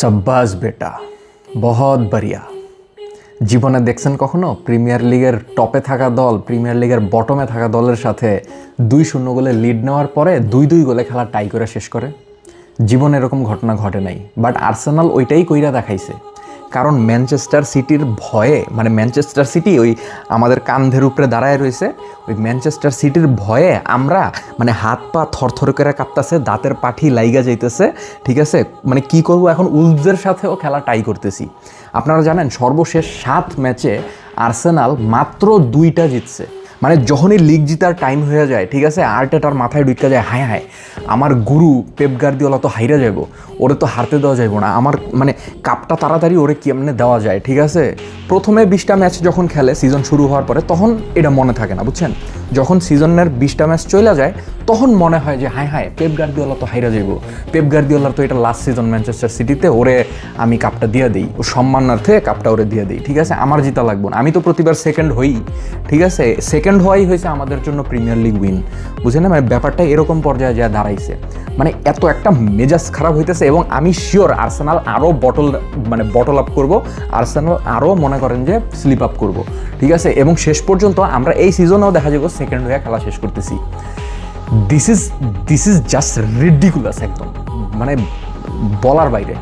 সাব্বাস বেটা, বহুত বঢ়িয়া। জীবনে দেখছেন কখনো প্রিমিয়ার লিগের টপে থাকা দল প্রিমিয়ার লিগের বটমে থাকা দলের সাথে 2-0 গোলে লিড নেওয়ার পরে 2-2 গোলে খেলা টাই করে শেষ করে? জীবনে এরকম ঘটনা ঘটে নাই, বাট আর্সেনাল ওইটাই কইরা দেখাইছে। কারণ ম্যানচেস্টার সিটির ভয়ে, মানে ম্যানচেস্টার সিটি ওই আমাদের কান্ধের উপরে দাঁড়ায় রয়েছে, ওই ম্যানচেস্টার সিটির ভয়ে আমরা মানে হাত পা থরথর করে কাঁপতেছে, দাঁতের পাঠি লাইগা যাইতেছে, ঠিক আছে? মানে কি করব এখন, উলভসের সাথেও খেলা টাই করতেছি। আপনারা জানেন সর্বশেষ 7 ম্যাচে আর্সেনাল মাত্র 2টা জিতছে। মানে যখনই লিগ জিতার টাইম হয়ে যায়, ঠিক আছে, আর্টেটার মাথায় ঢুকে যায়, হায় হায় আমার গুরু পেপ গার্দিওলা তো হাইরা যাইব, ওরে তো হারতে দেওয়া যাইব না, আমার মানে কাপটা তাড়াতাড়ি ওরে কেমনে দেওয়া যায়, ঠিক আছে? প্রথমে 20টা ম্যাচ যখন খেলে সিজন শুরু হওয়ার পরে, তখন এটা মনে থাকে না, বুঝছেন? যখন সিজনের 20টা ম্যাচ চলে যায় তখন মনে হয় যে হায় হায় পেপ গার্দিওলা তো হাইরা যাইব, পেপ গার্দিওলার তো এটা লাস্ট সিজন ম্যানচেস্টার সিটিতে, ওরে আমি কাপটা দিয়ে দিই, ও সম্মানার্থে কাপটা ওরে দিয়ে দিই, ঠিক আছে? আমার জিতা লাগবো না, আমি তো প্রতিবার সেকেন্ড হই, ঠিক আছে? সেকেন্ড হওয়াই হয়েছে আমাদের জন্য প্রিমিয়ার লিগ উইন, বুঝেন না? মানে ব্যাপারটা এরকম পর্যায়ে যা দাঁড়াইছে, মানে এত একটা মেজাজ খারাপ হইতেছে। এবং আমি শিওর আর্সেনাল আরও বটল আপ করবো, আর্সেনাল আরও মনে করেন যে স্লিপ আপ করবো, ঠিক আছে? এবং শেষ পর্যন্ত আমরা এই সিজনেও দেখা যাবো সেকেন্ড হয়ে খেলা শেষ করতেছি। দিস ইজ জাস্ট রিডিকুলাস, একদম মানে বলার বাইরে।